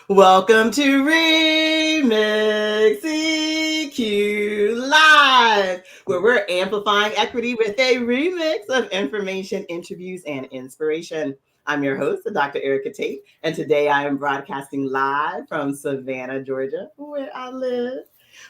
Welcome to Remix EQ Live, where we're amplifying equity with a remix of information, interviews, and inspiration. I'm your host, Dr. Erica Tate, and today I am broadcasting live from Savannah, Georgia, where I live.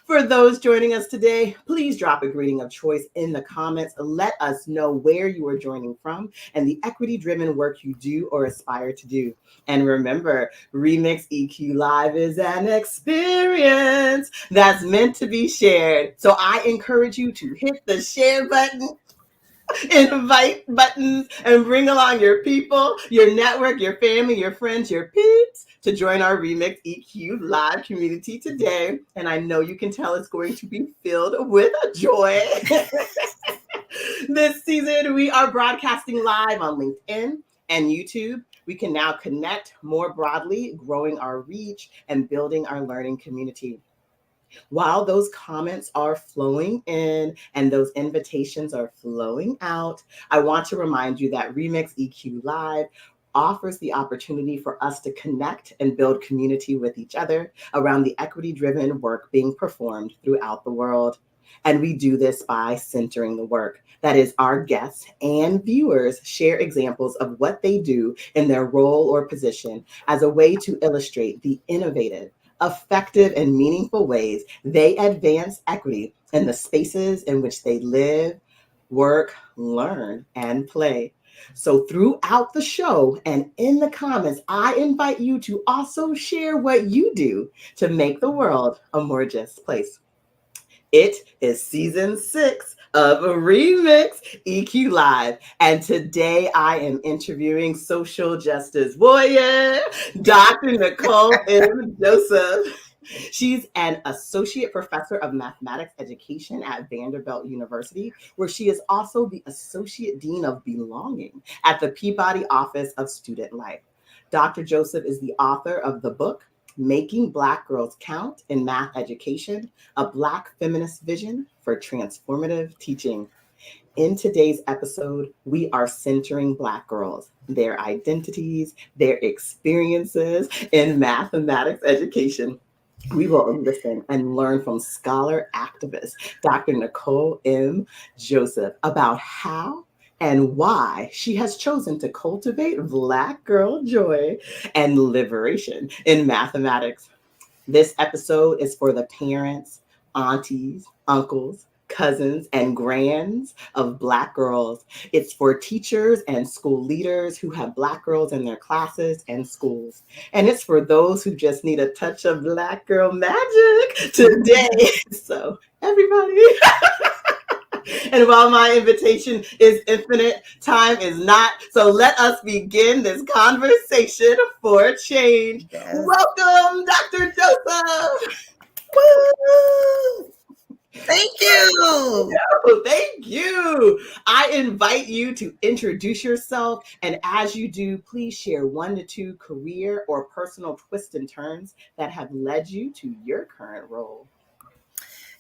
For those joining us today, please drop a greeting of choice in the comments. Let us know where you are joining from and the equity-driven work you do or aspire to do. And remember, Remix EQ Live is an experience that's meant to be shared. So I encourage you to hit the share button, invite buttons, and bring along your people, your network, your family, your friends, your peeps to join our Remix EQ Live community today. And I know you can tell it's going to be filled with joy. This season, we are broadcasting live on LinkedIn and YouTube. We can now connect more broadly, growing our reach and building our learning community. While those comments are flowing in and those invitations are flowing out, I want to remind you that Remix EQ Live offers the opportunity for us to connect and build community with each other around the equity-driven work being performed throughout the world. And we do this by centering the work. That is, our guests and viewers share examples of what they do in their role or position as a way to illustrate the innovative, effective, and meaningful ways they advance equity in the spaces in which they live, work, learn, and play. So throughout the show and in the comments, I invite you to also share what you do to make the world a more just place. It is season 6 of Remix EQ Live. And today I am interviewing social justice warrior, Dr. Nicole M. Joseph. She's an associate professor of mathematics education at Vanderbilt University, where she is also the associate dean of belonging at the Peabody Office of Student Life. Dr. Joseph is the author of the book, Making Black Girls Count in Math Education, a Black feminist vision for transformative teaching. In today's episode, we are centering Black girls, their identities, their experiences in mathematics education. We will listen and learn from scholar activist Dr. Nicole M. Joseph about how and why she has chosen to cultivate Black girl joy and liberation in mathematics. This episode is for the parents, aunties, uncles, cousins, and grands of Black girls. It's for teachers and school leaders who have Black girls in their classes and schools. And it's for those who just need a touch of Black girl magic today. So, everybody. And while my invitation is infinite, time is not. So let us begin this conversation for change. Yes. Welcome, Dr. Joseph. Woo! Thank you. Thank you. I invite you to introduce yourself. And as you do, please share 1 to 2 career or personal twists and turns that have led you to your current role.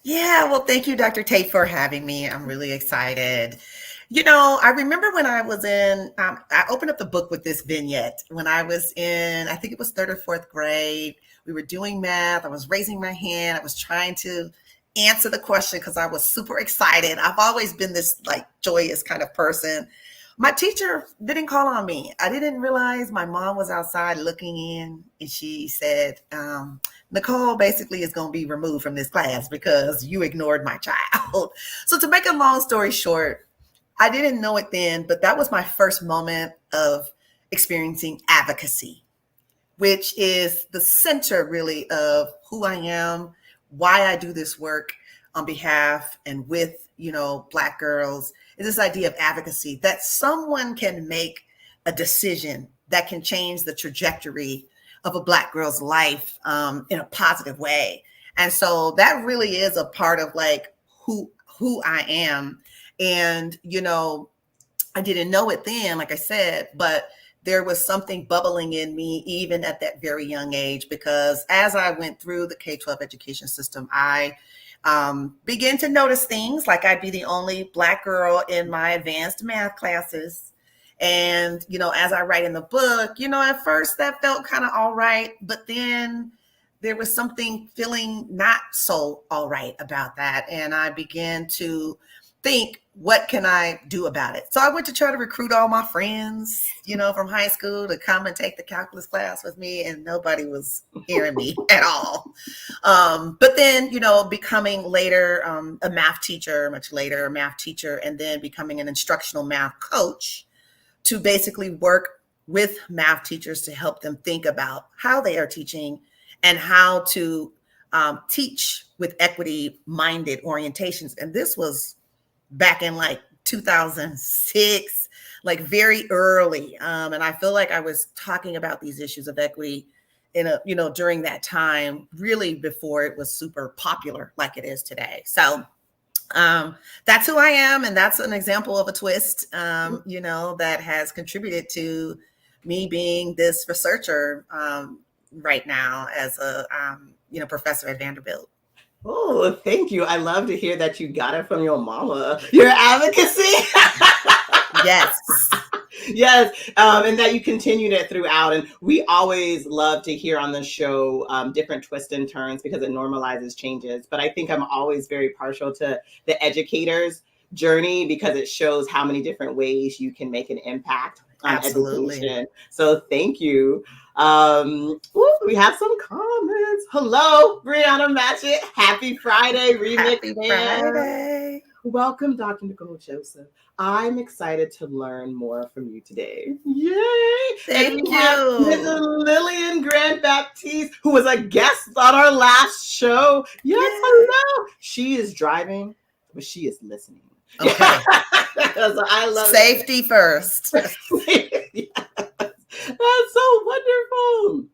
Yeah, well, thank you, Dr. Tate, for having me. I'm really excited. You know, I remember when I was I opened up the book with this vignette when I was in, I think it was 3rd or 4th grade. We were doing math. I was raising my hand. I was trying to answer the question because I was super excited. I've always been this like joyous kind of person. My teacher didn't call on me. I didn't realize my mom was outside looking in, and she said, Nicole basically is going to be removed from this class because you ignored my child. So to make a long story short, I didn't know it then, but that was my first moment of experiencing advocacy, which is the center really of who I am, why I do this work on behalf and with, Black girls, is this idea of advocacy, that someone can make a decision that can change the trajectory of a Black girl's life in a positive way. And so that really is a part of like who I am. And, I didn't know it then, like I said, but there was something bubbling in me even at that very young age, because as I went through the K-12 education system, I began to notice things like I'd be the only Black girl in my advanced math classes. And, as I write in the book, at first that felt kind of all right, but then there was something feeling not so all right about that. And I began to think, what can I do about it? So I went to try to recruit all my friends, from high school to come and take the calculus class with me, and nobody was hearing me at all. But then, becoming later a math teacher, much later a math teacher, and then becoming an instructional math coach to basically work with math teachers to help them think about how they are teaching and how to teach with equity-minded orientations. And this was back in like 2006, like very early. And I feel like I was talking about these issues of equity during that time, really before it was super popular like it is today. So that's who I am. And that's an example of a twist, that has contributed to me being this researcher right now as a, professor at Vanderbilt. Oh, thank you. I love to hear that you got it from your mama, your advocacy. Yes. Yes, and that you continued it throughout. And we always love to hear on the show different twists and turns because it normalizes changes. But I think I'm always very partial to the educator's journey because it shows how many different ways you can make an impact on education. So thank you. We have some comments. Hello, Brianna Matchett. Happy Friday, Remix Happy fam. Friday. Welcome, Dr. Nicole Joseph. I'm excited to learn more from you today. Yay! Thank you. Mrs. Lillian Grant Baptiste, who was a guest on our last show. Yes, hello. She is driving, but she is listening. Okay. I love safety first. Yes. That's so wonderful.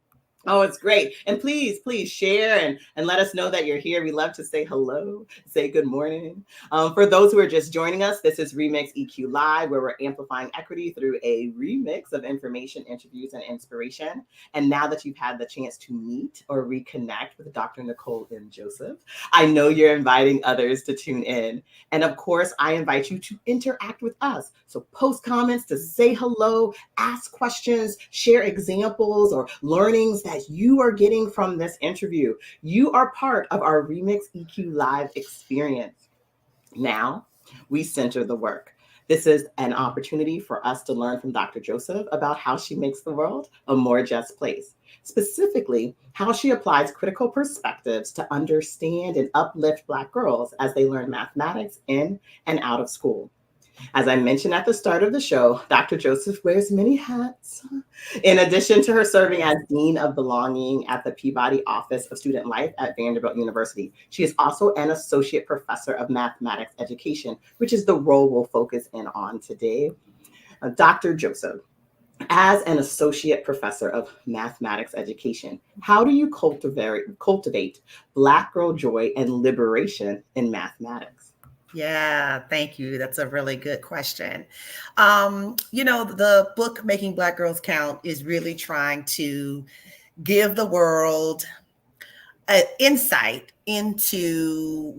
Oh, it's great. And please share and let us know that you're here. We love to say hello, say good morning. For those who are just joining us, this is Remix EQ Live, where we're amplifying equity through a remix of information, interviews, and inspiration. And now that you've had the chance to meet or reconnect with Dr. Nicole M. Joseph, I know you're inviting others to tune in. And of course, I invite you to interact with us. So post comments to say hello, ask questions, share examples or learnings that you are getting from this interview. You are part of our Remix EQ Live experience. Now, we center the work. This is an opportunity for us to learn from Dr. Joseph about how she makes the world a more just place. Specifically, how she applies critical perspectives to understand and uplift Black girls as they learn mathematics in and out of school. As I mentioned at the start of the show, Dr. Joseph wears many hats. In addition to her serving as Dean of Belonging at the Peabody Office of Student Life at Vanderbilt University, she is also an Associate Professor of Mathematics Education, which is the role we'll focus in on today. Dr. Joseph, as an Associate Professor of Mathematics Education, how do you cultivate Black girl joy and liberation in mathematics? Yeah, thank you. That's a really good question. The book Making Black Girls Count is really trying to give the world an insight into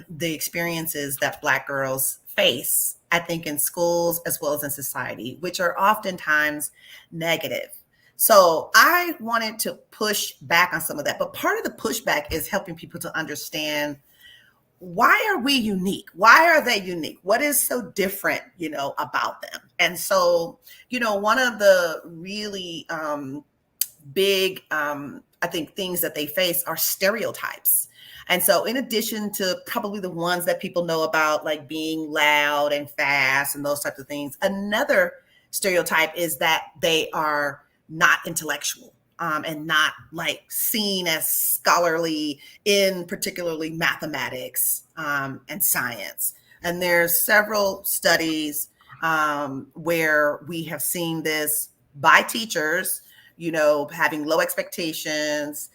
the experiences that Black girls face, I think, in schools as well as in society, which are oftentimes negative. So I wanted to push back on some of that, but part of the pushback is helping people to understand, why are we unique? Why are they unique? What is so different, about them? And so, one of the really big, I think, things that they face are stereotypes. And so in addition to probably the ones that people know about, like being loud and fast and those types of things, another stereotype is that they are not intellectual. And not like seen as scholarly in particularly mathematics and science. And there's several studies where we have seen this by teachers, having low expectations.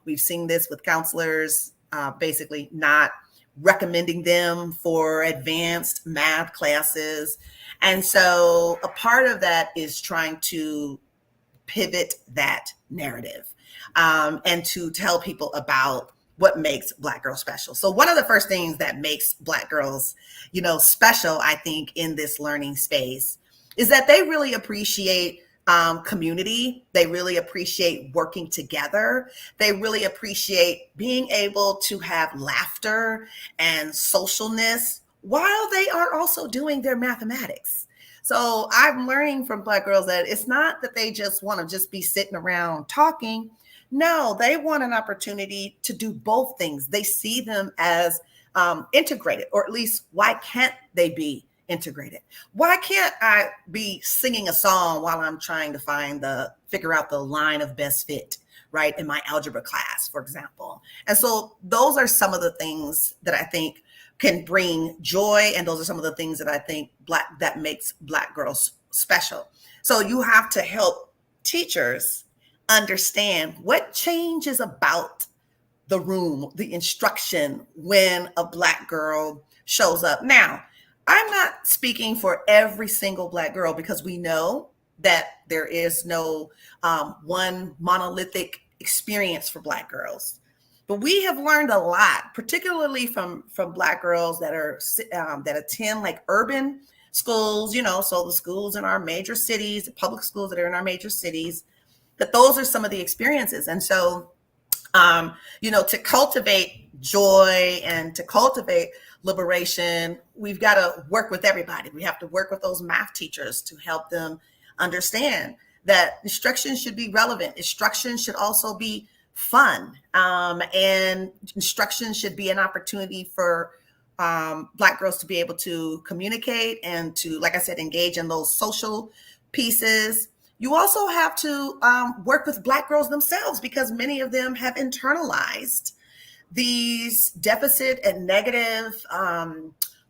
We've seen this with counselors, basically not recommending them for advanced math classes. And so a part of that is trying to pivot that narrative and to tell people about what makes Black girls special. So one of the first things that makes Black girls, special, I think, in this learning space is that they really appreciate community. They really appreciate working together. They really appreciate being able to have laughter and socialness while they are also doing their mathematics. So I'm learning from Black girls that it's not that they just want to just be sitting around talking. No, they want an opportunity to do both things. They see them as integrated, or at least why can't they be integrated? Why can't I be singing a song while I'm trying to figure out the line of best fit, right, in my algebra class, for example? And so those are some of the things that I think can bring joy, and those are some of the things that I think that makes Black girls special. So you have to help teachers understand what changes about the room, the instruction when a Black girl shows up. Now, I'm not speaking for every single Black girl, because we know that there is no one monolithic experience for Black girls. But we have learned a lot, particularly from Black girls that are that attend like urban schools, so the schools in our major cities, the public schools that are in our major cities, that those are some of the experiences. And so, to cultivate joy and to cultivate liberation, we've got to work with everybody. We have to work with those math teachers to help them understand that instruction should be relevant. Instruction should also be fun. And instruction should be an opportunity for Black girls to be able to communicate and to, like I said, engage in those social pieces. You also have to work with Black girls themselves, because many of them have internalized these deficit and negative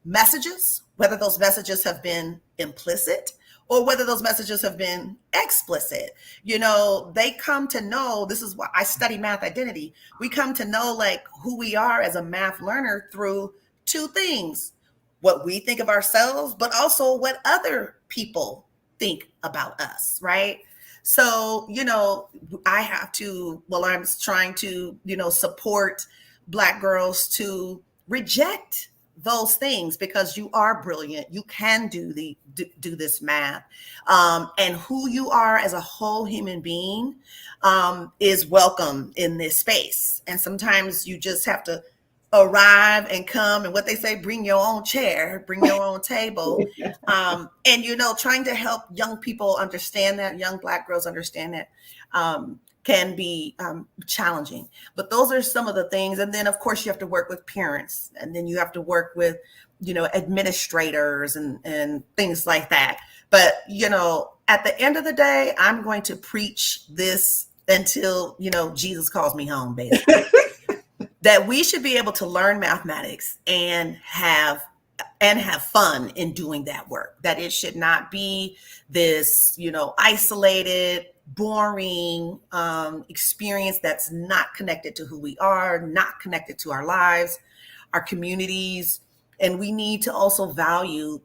messages, whether those messages have been implicit or whether those messages have been explicit. They come to know, this is why I study math identity. We come to know like who we are as a math learner through two things: what we think of ourselves, but also what other people think about us, right? So, I'm trying to, support Black girls to reject those things, because you are brilliant. You can do this math. And who you are as a whole human being is welcome in this space. And sometimes you just have to arrive and come, and what they say, bring your own chair, bring your own table. And, trying to help young people understand that, young Black girls understand that, can be challenging. But those are some of the things. And then, of course, you have to work with parents, and then you have to work with, administrators and things like that. But, at the end of the day, I'm going to preach this until, Jesus calls me home, basically. That we should be able to learn mathematics and have fun in doing that work. That it should not be this, isolated, boring experience that's not connected to who we are, not connected to our lives, our communities. And we need to also value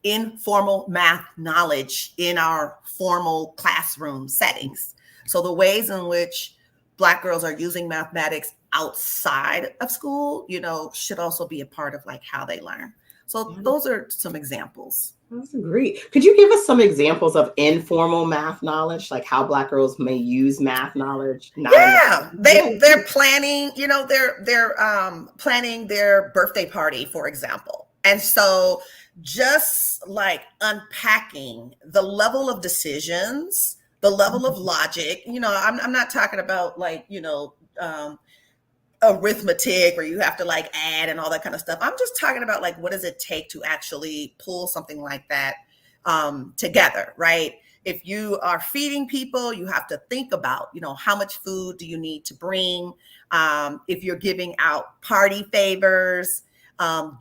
informal math knowledge in our formal classroom settings. So the ways in which Black girls are using mathematics outside of school, should also be a part of like how they learn. So those are some examples. That's great. Could you give us some examples of informal math knowledge, like how Black girls may use math knowledge? They're planning, they're planning their birthday party, for example. And so just like unpacking the level of decisions, the level of logic, I'm not talking about like, arithmetic where you have to like add and all that kind of stuff. I'm just talking about like, what does it take to actually pull something like that together, right? If you are feeding people, you have to think about, how much food do you need to bring? If you're giving out party favors,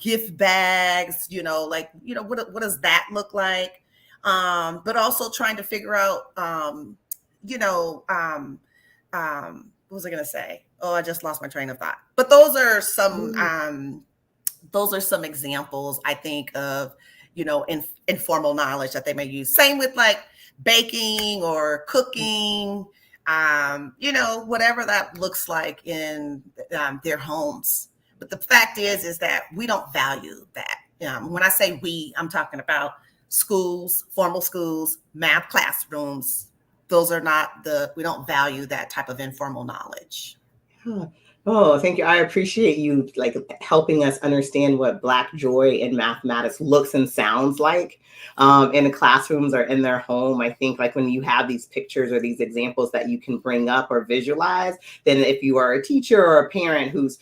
gift bags, what does that look like? But also trying to figure out, what was I going to say? Oh, I just lost my train of thought. But those are some examples, I think, of, informal knowledge that they may use. Same with like baking or cooking, whatever that looks like in their homes. But the fact is that we don't value that. When I say we, I'm talking about schools, formal schools, math classrooms, those are not we don't value that type of informal knowledge. Huh. Oh, thank you. I appreciate you like helping us understand what Black joy in mathematics looks and sounds like in the classrooms or in their home. I think like when you have these pictures or these examples that you can bring up or visualize, then if you are a teacher or a parent who's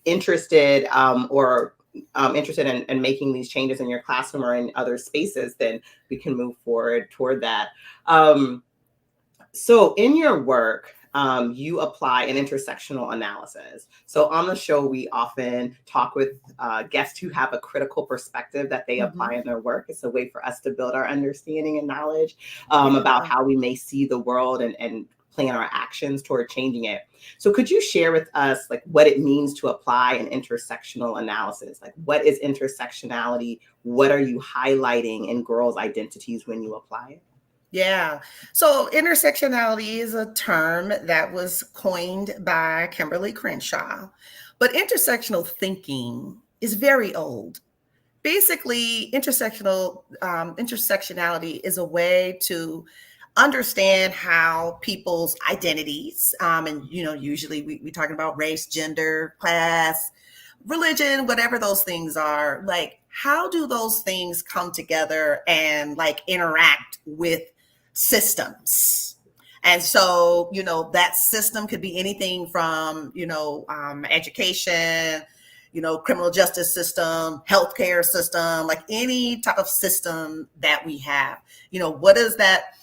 interested or interested in making these changes in your classroom or in other spaces, then we can move forward toward that. So in your work, you apply an intersectional analysis. So on the show, we often talk with guests who have a critical perspective that they apply in their work. It's a way for us to build our understanding and knowledge about how we may see the world and plan our actions toward changing it. So could you share with us like what it means to apply an intersectional analysis? Like what is intersectionality? What are you highlighting in girls' identities when you apply it? Yeah. So intersectionality is a term that was coined by Kimberly Crenshaw, but intersectional thinking is very old. Basically, intersectionality is a way to understand how people's identities, and usually we're talking about race, gender, class, religion, whatever those things are, like how do those things come together and like interact with systems. And so, that system could be anything from, education, criminal justice system, healthcare system, like any type of system that we have. What does that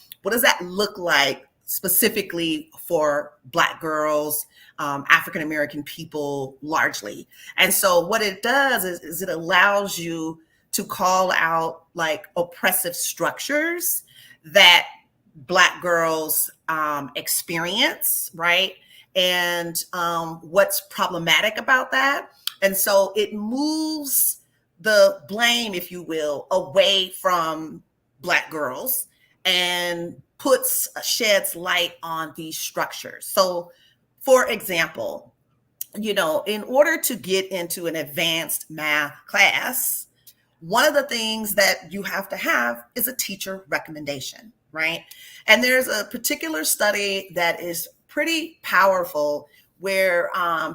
look like specifically for Black girls, African American people largely? And so what it does is it allows you to call out like oppressive structures that Black girls experience, right? And what's problematic about that. And so it moves the blame, if you will, away from Black girls and sheds light on these structures. So, for example, in order to get into an advanced math class, one of the things that you have to have is a teacher recommendation, right? And there's a particular study that is pretty powerful where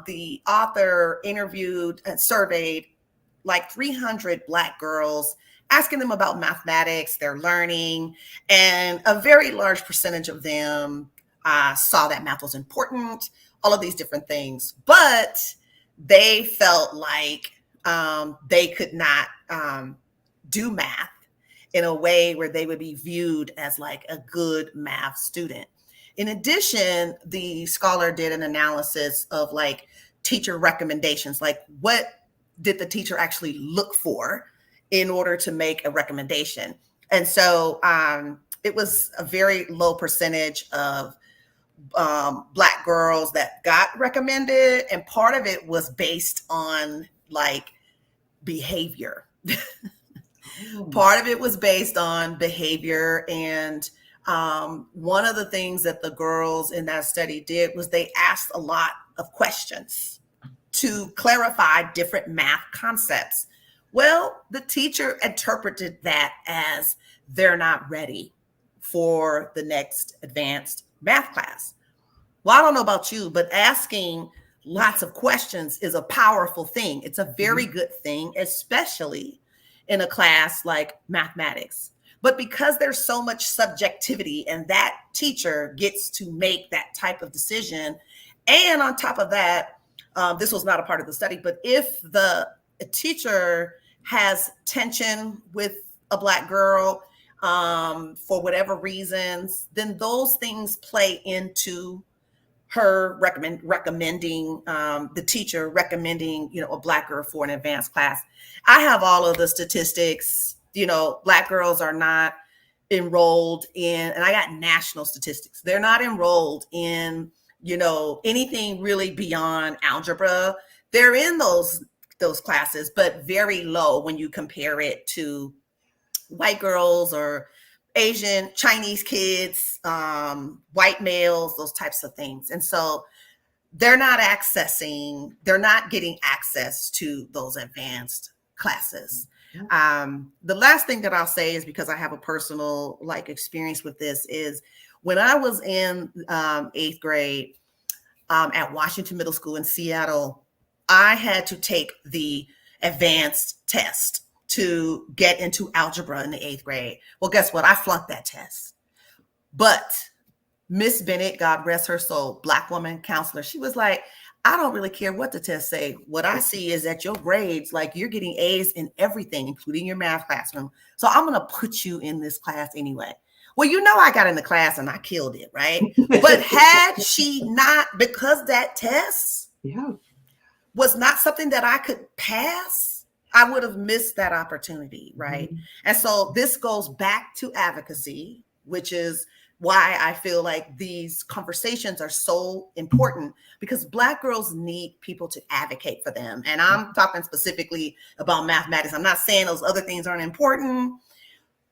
the author interviewed and surveyed like 300 Black girls, asking them about mathematics, their learning, and a very large percentage of them saw that math was important, all of these different things, but they felt like they could not do math in a way where they would be viewed as like a good math student. In addition, the scholar did an analysis of like teacher recommendations, like what did the teacher actually look for in order to make a recommendation. And so it was a very low percentage of Black girls that got recommended. And part of it was based on like behavior. Part of it was based on behavior. And one of the things that the girls in that study did was they asked a lot of questions to clarify different math concepts. Well, the teacher interpreted that as they're not ready for the next advanced math class. Well, I don't know about you, but asking lots of questions is a powerful thing. It's a very good thing, especially in a class like mathematics. But because there's so much subjectivity and that teacher gets to make that type of decision, and on top of that, this was not a part of the study, but if the teacher has tension with a Black girl for whatever reasons, then those things play into her recommending the teacher recommending a Black girl for an advanced class. I have all of the statistics. Black girls are not enrolled in, and I got national statistics. They're not enrolled in anything really beyond algebra. They're in those classes, but very low when you compare it to white girls or Asian, Chinese kids, white males, those types of things. And so they're not getting access to those advanced classes. The last thing that I'll say is, because I have a personal like experience with this, is when I was in 8th grade at Washington Middle School in Seattle, I had to take the advanced test to get into algebra in the 8th grade. Well, guess what? I flunked that test. But Miss Bennett, God rest her soul, Black woman counselor, she was like, I don't really care what the test say. What I see is that your grades, like you're getting A's in everything, including your math classroom. So I'm going to put you in this class anyway. Well, I got in the class and I killed it, right? But had she not, because that test was not something that I could pass, I would have missed that opportunity, right? Mm-hmm. And so this goes back to advocacy, which is why I feel like these conversations are so important, because Black girls need people to advocate for them. And I'm talking specifically about mathematics. I'm not saying those other things aren't important,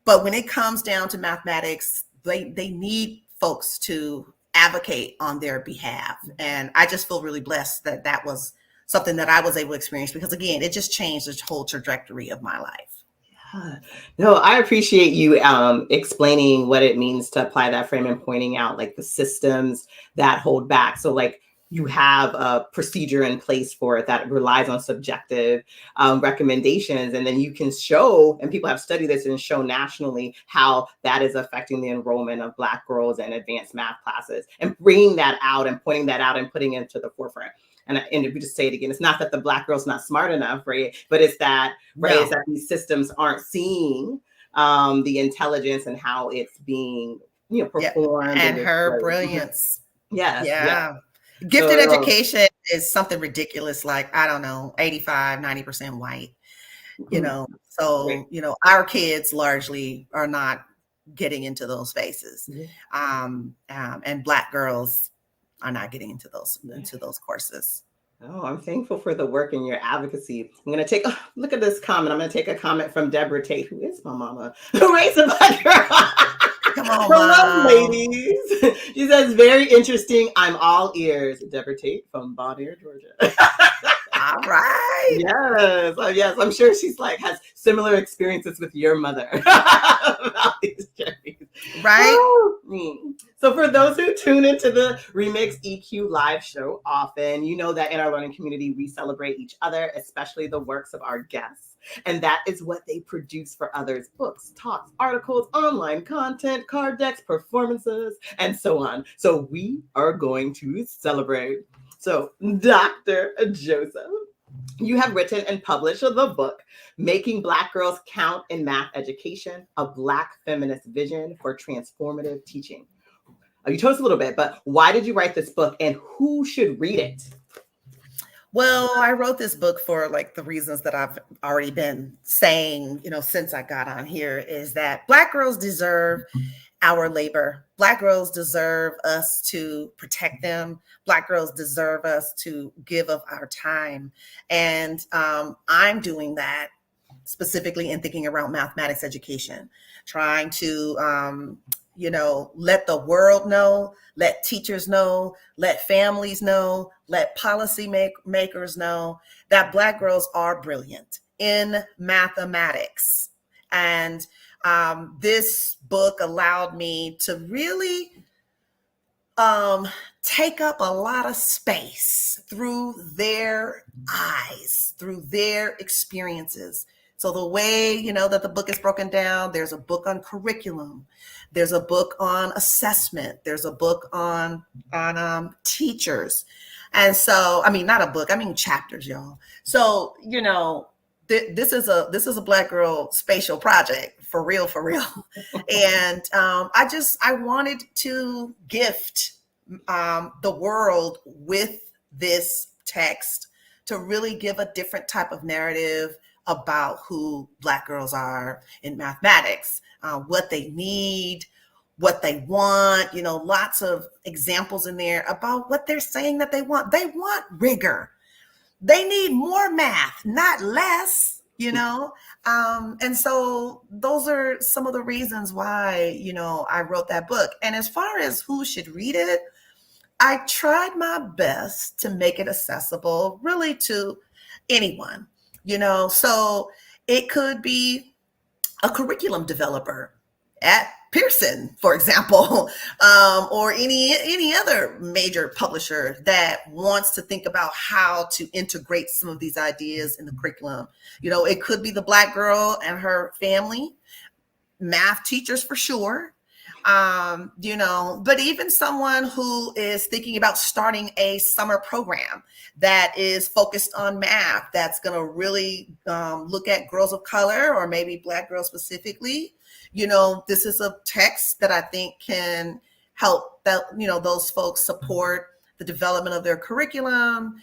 but when it comes down to mathematics, they need folks to advocate on their behalf. And I just feel really blessed that that was something that I was able to experience, because again, it just changed the whole trajectory of my life. Yeah. No, I appreciate you explaining what it means to apply that frame and pointing out like the systems that hold back. So like you have a procedure in place for it that relies on subjective recommendations. And then you can show, and people have studied this and show nationally how that is affecting the enrollment of Black girls in advanced math classes, and bringing that out and pointing that out and putting it to the forefront. And if we just say it again, it's not that the Black girl's not smart enough, right? But it's that, right? No. It's that these systems aren't seeing the intelligence and how it's being, performed. And her brilliance. Yes. Yeah. Gifted education is something ridiculous. Like, I don't know, 85, 90% white, So, right. Our kids largely are not getting into those spaces. And Black girls are not getting into those courses. Oh, I'm thankful for the work in your advocacy. I'm going to look at this comment. I'm going to take a comment from Deborah Tate, who is my mama, who raised a Black girl. Come on, hello, ladies. She says, very interesting. I'm all ears. Deborah Tate from Bonnier, Georgia. All right. Yes. Oh, yes. I'm sure she's has similar experiences with your mother about these journeys. Right. Oh. So for those who tune into the Remix EQ live show often, you know that in our learning community, we celebrate each other, especially the works of our guests. And that is what they produce for others: books, talks, articles, online content, card decks, performances, and so on. So we are going to celebrate. So, Dr. Joseph, you have written and published the book, Making Black Girls Count in Math Education, a Black Feminist Vision for Transformative Teaching. You told us a little bit, but why did you write this book and who should read it? Well, I wrote this book for the reasons that I've already been saying, since I got on here, is that Black girls deserve our labor. Black girls deserve us to protect them. Black girls deserve us to give of our time. And I'm doing that specifically in thinking around mathematics education, trying to, let the world know, let teachers know, let families know, let policy makers know that Black girls are brilliant in mathematics. And this book allowed me to really take up a lot of space through their eyes, through their experiences. So the way, that the book is broken down, there's a book on curriculum, there's a book on assessment, there's a book on teachers. And so, not a book, chapters, y'all. So, this is a Black girl spatial project, for real. And I wanted to gift the world with this text to really give a different type of narrative about who Black girls are in mathematics, what they need, what they want, lots of examples in there about what they're saying that they want. They want rigor. They need more math, not less, and so those are some of the reasons why, I wrote that book. And as far as who should read it, I tried my best to make it accessible really to anyone, so It could be a curriculum developer at Pearson, for example, or any other major publisher that wants to think about how to integrate some of these ideas in the curriculum. It could be the Black girl and her family, math teachers for sure. But even someone who is thinking about starting a summer program that is focused on math, that's going to really look at girls of color or maybe Black girls specifically. This is a text that I think can help those folks support the development of their curriculum,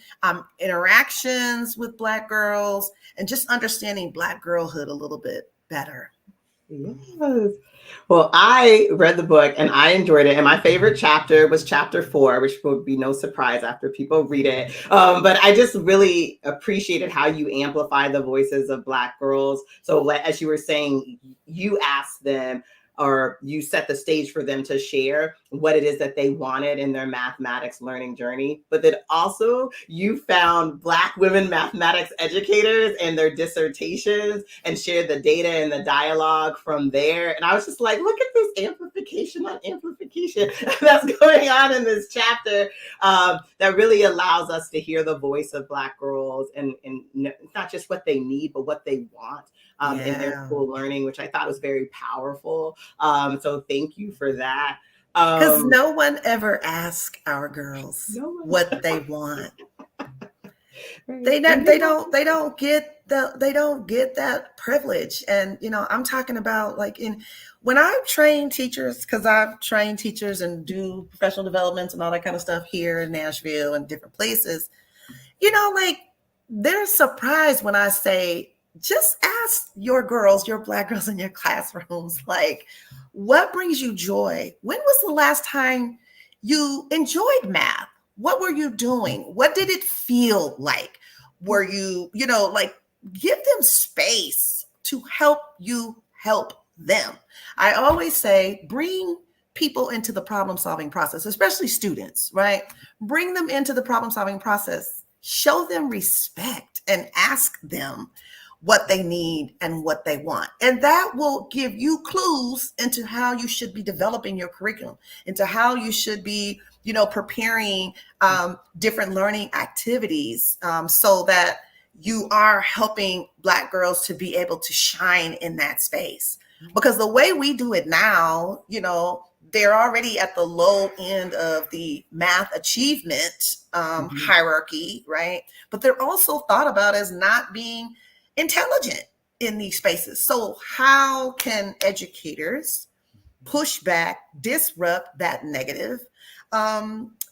interactions with Black girls, and just understanding Black girlhood a little bit better. Yes. Well, I read the book and I enjoyed it. And my favorite chapter was chapter 4, which would be no surprise after people read it. But I just really appreciated how you amplify the voices of Black girls. So as you were saying, you asked them, or you set the stage for them to share what it is that they wanted in their mathematics learning journey. But then also you found Black women mathematics educators and their dissertations and shared the data and the dialogue from there. And I was just like, look at this amplification on amplification that's going on in this chapter, that really allows us to hear the voice of Black girls and not just what they need, but what they want. In their school learning, which I thought was very powerful. So thank you for that. Because no one ever asks our girls what they want. Right. They don't get that privilege. And I'm talking about when I train teachers, because I've trained teachers and do professional developments and all that kind of stuff here in Nashville and different places. They're surprised when I say, just ask your Black girls in your classrooms, what brings you joy? When was the last time you enjoyed math? What were you doing? What did it feel like? Were you, give them space to help you help them. I always say, bring people into the problem-solving process, especially students, right? Bring them into the problem-solving process. Show them respect and ask them what they need and what they want. And that will give you clues into how you should be developing your curriculum, into how you should be, preparing different learning activities, so that you are helping Black girls to be able to shine in that space. Because the way we do it now, they're already at the low end of the math achievement hierarchy, right? But they're also thought about as not being intelligent in these spaces. So how can educators push back, disrupt that negative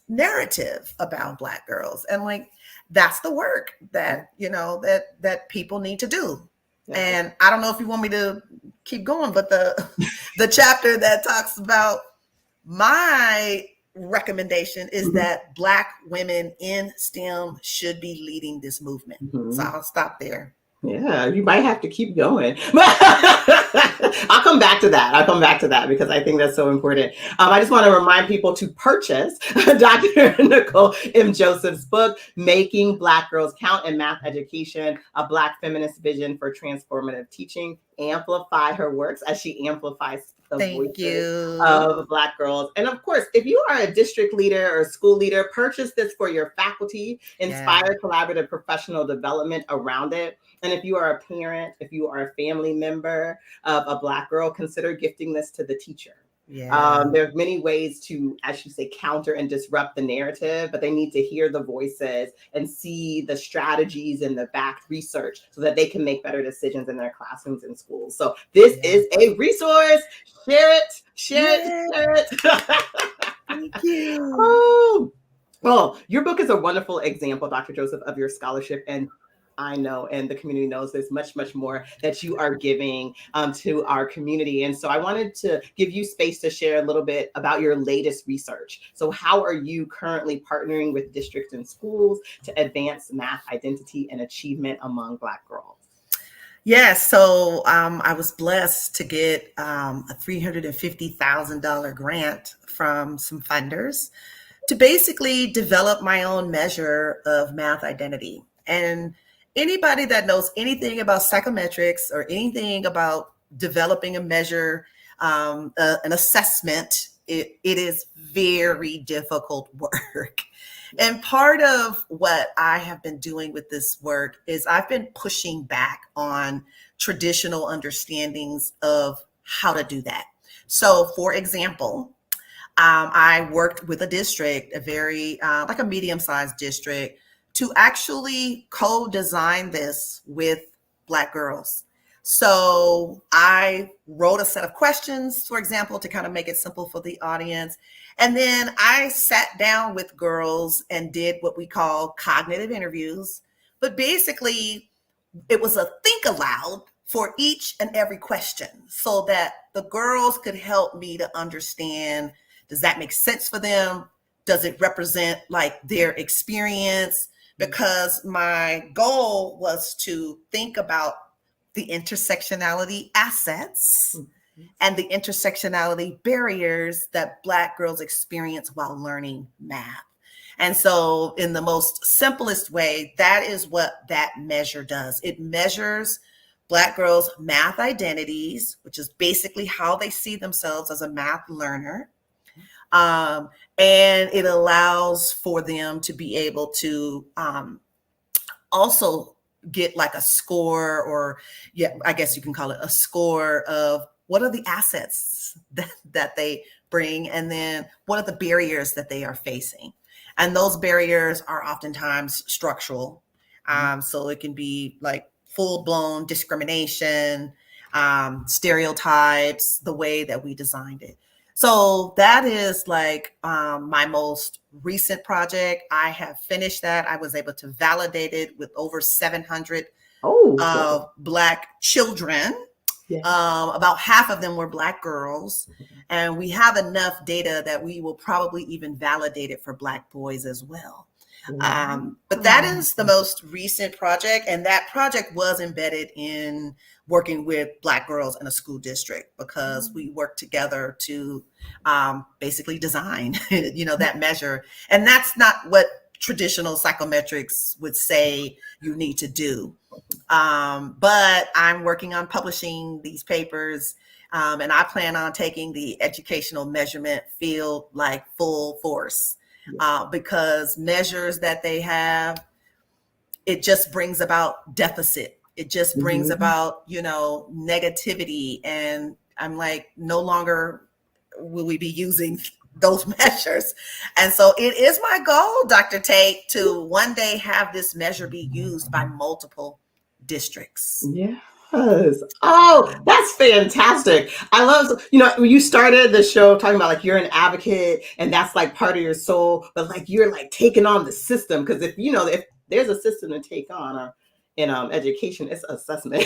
narrative about Black girls? And that's the work that, that people need to do. Yeah. And I don't know if you want me to keep going, but the chapter that talks about my recommendation is that Black women in STEM should be leading this movement. So I'll stop there. Yeah, you might have to keep going. I'll come back to that because I think that's so important. I just want to remind people to purchase Dr. Nicole M. Joseph's book, Making Black Girls Count in Math Education, a Black Feminist Vision for Transformative Teaching. Amplify her works as she amplifies the voices of Black girls. And of course, if you are a district leader or school leader, purchase this for your faculty. Inspire collaborative professional development around it. And if you are a parent, if you are a family member of a Black girl, consider gifting this to the teacher. There's many ways to, as you say, counter and disrupt the narrative, but they need to hear the voices and see the strategies and the backed research so that they can make better decisions in their classrooms and schools. So this is a resource. Share it. Thank you. Oh, well, your book is a wonderful example, Dr. Joseph, of your scholarship, and I know, and the community knows there's much, much more that you are giving to our community. And so I wanted to give you space to share a little bit about your latest research. So how are you currently partnering with districts and schools to advance math identity and achievement among Black girls? Yes, so I was blessed to get a $350,000 grant from some funders to basically develop my own measure of math identity. And anybody that knows anything about psychometrics or anything about developing a measure, an assessment, it is very difficult work. And part of what I have been doing with this work is I've been pushing back on traditional understandings of how to do that. So, for example, I worked with a district, a very like a medium-sized district, to actually co-design this with Black girls. So I wrote a set of questions, for example, to kind of make it simple for the audience. And then I sat down with girls and did what we call cognitive interviews. But basically, it was a think aloud for each and every question so that the girls could help me to understand, does that make sense for them? Does it represent like their experience? Because my goal was to think about the intersectionality assets and the intersectionality barriers that Black girls experience while learning math. And so in the most simplest way, that is what that measure does. It measures Black girls' math identities, which is basically how they see themselves as a math learner. And it allows for them to be able to also get like a score, or I guess you can call it a score of what are the assets that they bring, and then what are the barriers that they are facing. And those barriers are oftentimes structural. So it can be like full-blown discrimination, stereotypes, the way that we designed it. So that is like my most recent project. I have finished that. I was able to validate it with over 700 Black children. Yeah. About half of them were Black girls. And we have enough data that we will probably even validate it for Black boys as well. But that is the most recent project. And that project was embedded in working with Black girls in a school district, because we worked together to basically design, that measure. And that's not what traditional psychometrics would say you need to do. But I'm working on publishing these papers, and I plan on taking the educational measurement field like full force, because measures that they have, it just brings about deficit. It just brings about, negativity. And I'm like, no longer will we be using those measures. And so it is my goal, Dr. Tate, to one day have this measure be used by multiple districts. Yes. Oh, that's fantastic. I love, you started the show talking about like you're an advocate and that's like part of your soul, but like you're like taking on the system, because if there's a system to take on in education, it's assessment,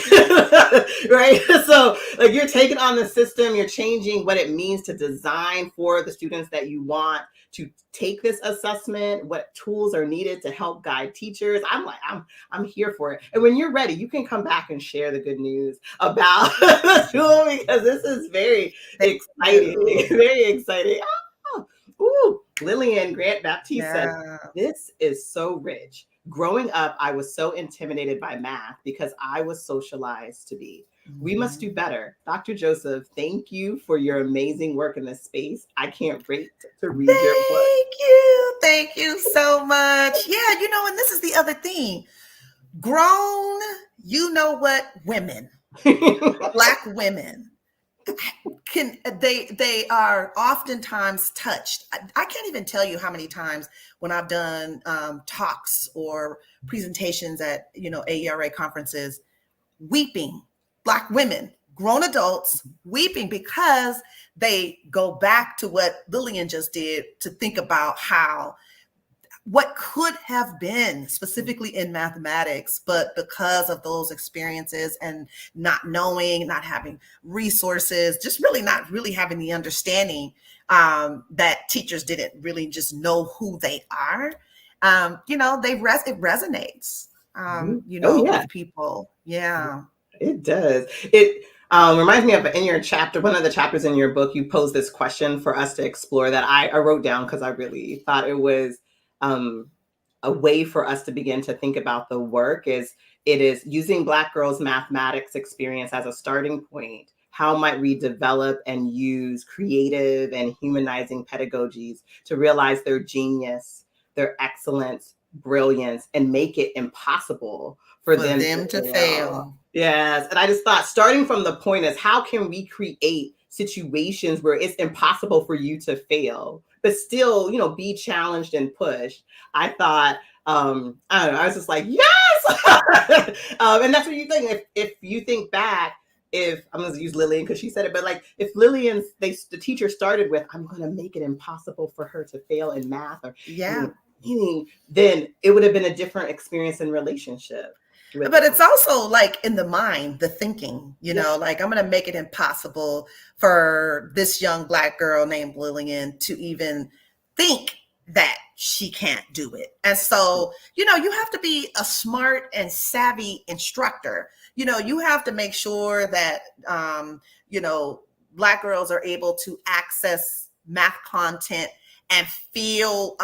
right? So like you're taking on the system, you're changing what it means to design for the students that you want to take this assessment, what tools are needed to help guide teachers. I'm here for it. And when you're ready, you can come back and share the good news about the tool, because this is very exciting, very exciting. Lillian Grant Baptiste said, this is so rich. Growing up, I was so intimidated by math because I was socialized to be. We must do better. Dr. Joseph, thank you for your amazing work in this space. I can't wait to read your book. Thank you so much. Yeah, and this is the other thing. Grown, women, Black women, they are oftentimes touched. I can't even tell you how many times when I've done talks or presentations at AERA conferences, weeping, Black women, grown adults weeping, because they go back to what Lillian just did, to think about what could have been specifically in mathematics, but because of those experiences and not knowing, not having resources, just not really having the understanding that teachers didn't really just know who they are. It resonates, with people. Yeah, it does. It reminds me of in your chapter, one of the chapters in your book, you posed this question for us to explore that I wrote down because I really thought it was a way for us to begin to think about the work is, It is using Black girls' mathematics experience as a starting point. How might we develop and use creative and humanizing pedagogies to realize their genius, their excellence, brilliance, and make it impossible for them to to fail? fail. Yes. And I just thought, starting from the point is, how can we create situations where it's impossible for you to fail, but still, be challenged and pushed? I thought, I don't know, I was just like, yes. And that's what you think. If you think back, if I'm going to use Lillian because she said it, but like if Lillian, the teacher started with, I'm going to make it impossible for her to fail in math or anything, then it would have been a different experience in relationship. But it's also like in the mind, the thinking, like I'm going to make it impossible for this young Black girl named Lillian to even think that she can't do it. And so, you have to be a smart and savvy instructor. You have to make sure that, Black girls are able to access math content and feel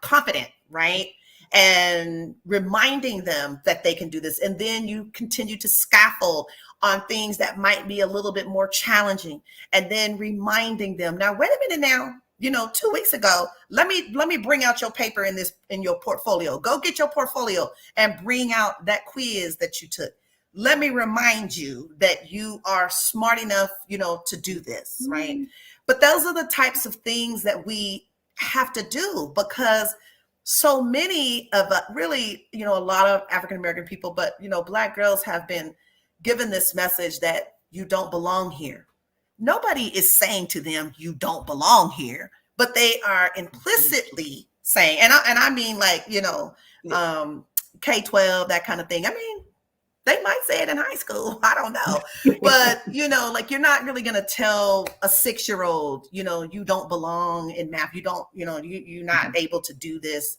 confident, right? And reminding them that they can do this. And then you continue to scaffold on things that might be a little bit more challenging. And then reminding them, now, wait a minute now, 2 weeks ago, let me bring out your paper in your portfolio. Go get your portfolio and bring out that quiz that you took. Let me remind you that you are smart enough, to do this, right? But those are the types of things that we have to do, because so many of really, a lot of African-American people, but, Black girls have been given this message that you don't belong here. Nobody is saying to them, you don't belong here, but they are implicitly saying, and I mean like, K-12, that kind of thing. I mean, they might say it in high school. I don't know. But, like you're not really going to tell a 6-year-old, you don't belong in math. You don't, you're not able to do this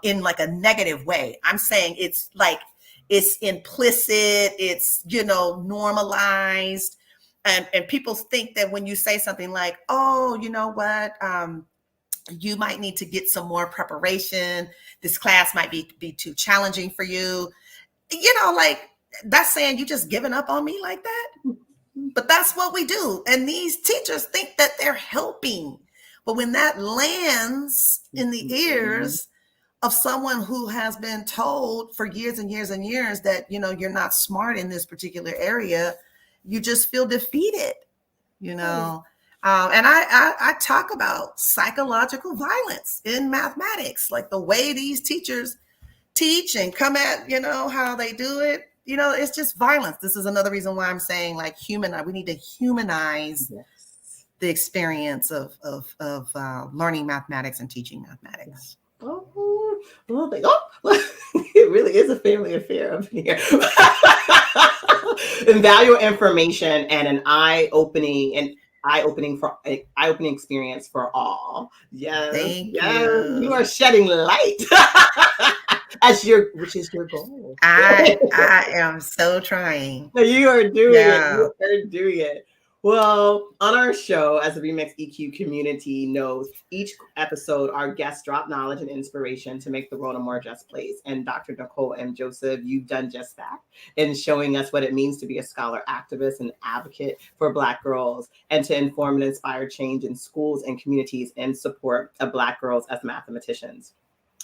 in like a negative way. I'm saying it's like, it's implicit, it's, normalized. And people think that when you say something like, oh, you know what, you might need to get some more preparation. This class might be too challenging for you. Like, that's saying you just giving up on me like that. But that's what we do. And these teachers think that they're helping. But when that lands in the ears of someone who has been told for years and years and years that, you're not smart in this particular area, you just feel defeated, And I talk about psychological violence in mathematics, like the way these teachers teach and come at, how they do it. It's just violence. This is another reason why I'm saying like we need to humanize the experience of learning mathematics and teaching mathematics. It really is a family affair up here. Invaluable information and an eye-opening experience for all. Yes, Thank you. You are shedding light. Which is your goal. I am so trying. You are doing it. You are doing it. Well, on our show, as the Remix EQ community knows, each episode, our guests drop knowledge and inspiration to make the world a more just place. And Dr. Nicole and Joseph, you've done just that in showing us what it means to be a scholar activist and advocate for Black girls and to inform and inspire change in schools and communities in support of Black girls as mathematicians.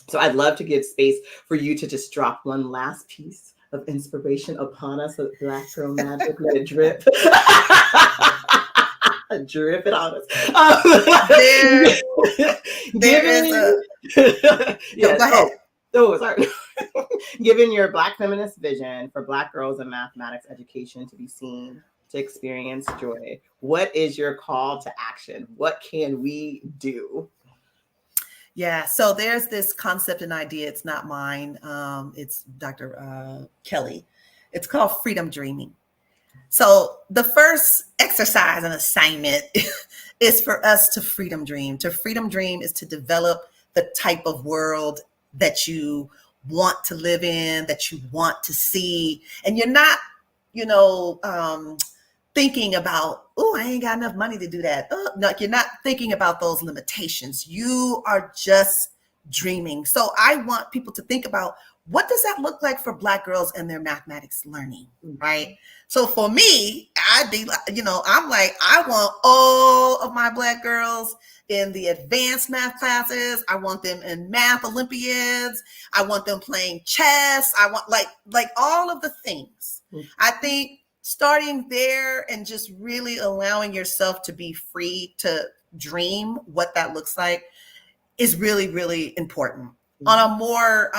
So I'd love to give space for you to just drop one last piece of inspiration upon us with Black Girl Magic. Let it drip. Drip it on us. Go ahead. Sorry. Given your Black feminist vision for Black girls in mathematics education to be seen, to experience joy, what is your call to action? What can we do? Yeah, so there's this concept and idea. It's not mine. It's Dr. Kelly. It's called freedom dreaming. So the first exercise and assignment is for us to freedom dream. To freedom dream is to develop the type of world that you want to live in, that you want to see. And you're not, thinking about, oh, I ain't got enough money to do that. Oh, no, you're not thinking about those limitations. You are just dreaming. So I want people to think about, what does that look like for Black girls and their mathematics learning, right? So for me, I'd be like, I'm like, I want all of my Black girls in the advanced math classes. I want them in math Olympiads. I want them playing chess. I want like all of the things. I think starting there and just really allowing yourself to be free to dream what that looks like is really, really important. On a more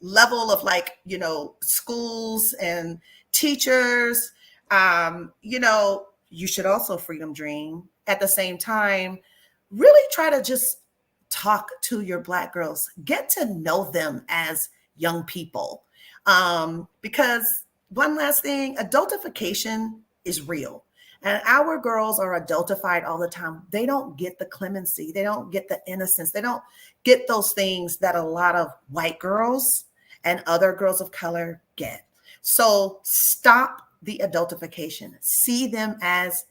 level of schools and teachers, you should also freedom dream. At the same time, really try to just talk to your Black girls, get to know them as young people. Because one last thing, adultification is real. And our girls are adultified all the time. They don't get the clemency. They don't get the innocence. They don't get those things that a lot of white girls and other girls of color get. So stop the adultification. See them as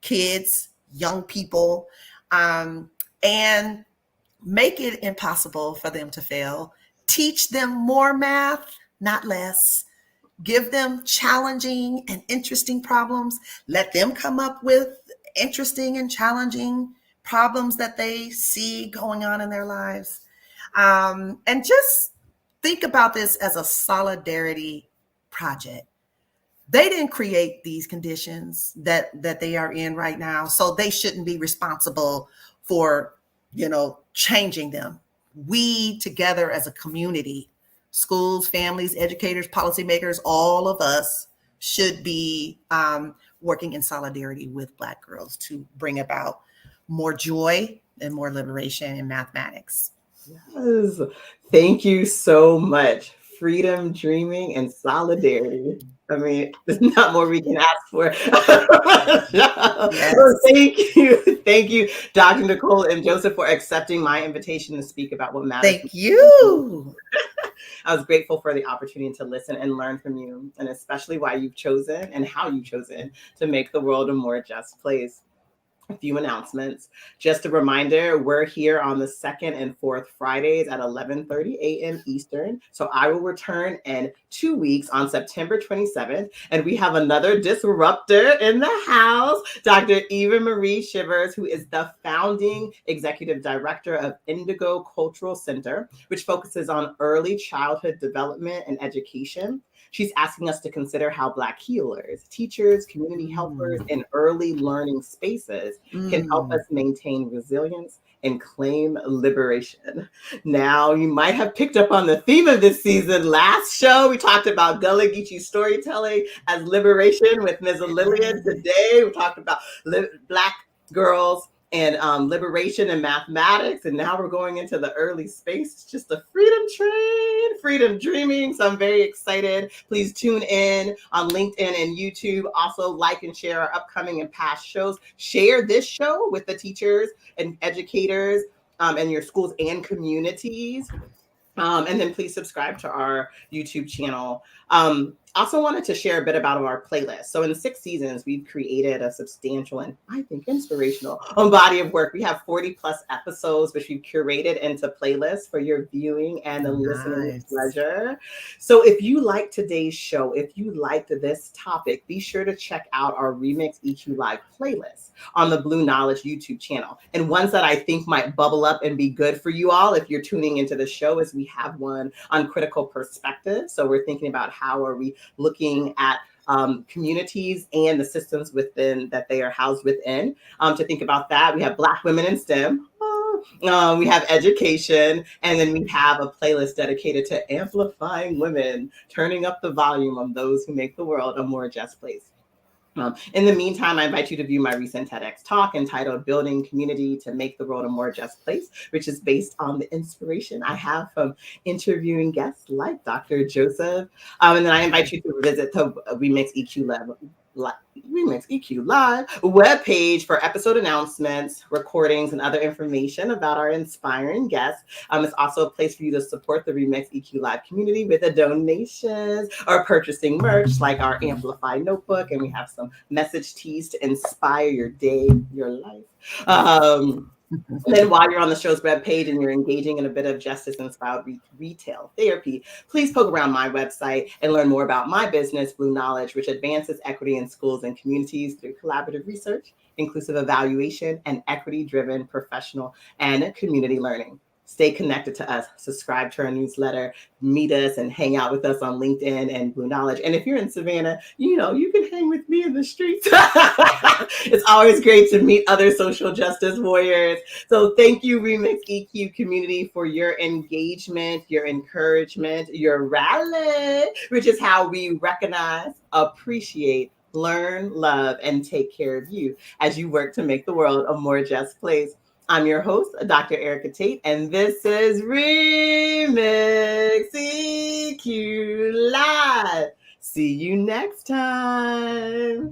kids, young people, and make it impossible for them to fail. Teach them more math, not less. Give them challenging and interesting problems. Let them come up with interesting and challenging problems that they see going on in their lives. And just think about this as a solidarity project. They didn't create these conditions that they are in right now, so they shouldn't be responsible for, changing them. We together as a community, schools, families, educators, policymakers, all of us should be working in solidarity with Black girls to bring about more joy and more liberation in mathematics. Yes. Thank you so much. Freedom, dreaming, and solidarity. I mean, there's not more we can ask for. Yes. Well, thank you. Thank you, Dr. Nicole and Joseph, for accepting my invitation to speak about what matters. Thank you. I was grateful for the opportunity to listen and learn from you, and especially why you've chosen and how you've chosen to make the world a more just place. A few announcements. Just a reminder, we're here on the second and fourth Fridays at 11:30 a.m. Eastern. So I will return in 2 weeks on September 27th. And we have another disruptor in the house, Dr. Eva Marie Shivers, who is the founding executive director of Indigo Cultural Center, which focuses on early childhood development and education. She's asking us to consider how Black healers, teachers, community helpers, and early learning spaces can help us maintain resilience and claim liberation. Now, you might have picked up on the theme of this season. Last show, we talked about Gullah Geechee storytelling as liberation with Ms. Lillian. Today, we talked about Black girls and liberation and mathematics. And now we're going into the early space. It's just a freedom train, freedom dreaming. So I'm very excited. Please tune in on LinkedIn and YouTube. Also like and share our upcoming and past shows. Share this show with the teachers and educators and your schools and communities. And then please subscribe to our YouTube channel. Also wanted to share a bit about our playlist. So in 6 seasons, we've created a substantial and I think inspirational body of work. We have 40 plus episodes, which we've curated into playlists for your viewing and the listening pleasure. So if you like today's show, if you liked this topic, be sure to check out our Remix EQ Live playlist on the Blue Knowledge YouTube channel. And ones that I think might bubble up and be good for you all if you're tuning into the show is we have one on critical perspective. So we're thinking about how are we looking at communities and the systems within that they are housed within. To think about that, we have Black women in STEM. We have education, and then we have a playlist dedicated to amplifying women, turning up the volume on those who make the world a more just place. In the meantime, I invite you to view my recent TEDx talk entitled Building Community to Make the World a More Just Place, which is based on the inspiration I have from interviewing guests like Dr. Joseph. And then I invite you to visit the Remix EQ Live webpage for episode announcements, recordings, and other information about our inspiring guests. It's also a place for you to support the Remix EQ Live community with a donations or purchasing merch like our Amplify notebook, and we have some message tees to inspire your day, your life. And then while you're on the show's webpage and you're engaging in a bit of justice-inspired retail therapy, please poke around my website and learn more about my business, Blue Knowledge, which advances equity in schools and communities through collaborative research, inclusive evaluation, and equity-driven professional and community learning. Stay connected to us. Subscribe to our newsletter, meet us and hang out with us on LinkedIn and Blue Knowledge. And if you're in Savannah, you can hang with me in the streets. It's always great to meet other social justice warriors. So thank you, Remix EQ community, for your engagement, your encouragement, your rally, which is how we recognize, appreciate, learn, love, and take care of you as you work to make the world a more just place. I'm your host, Dr. Erica Tate, and this is Remix EQ Live. See you next time.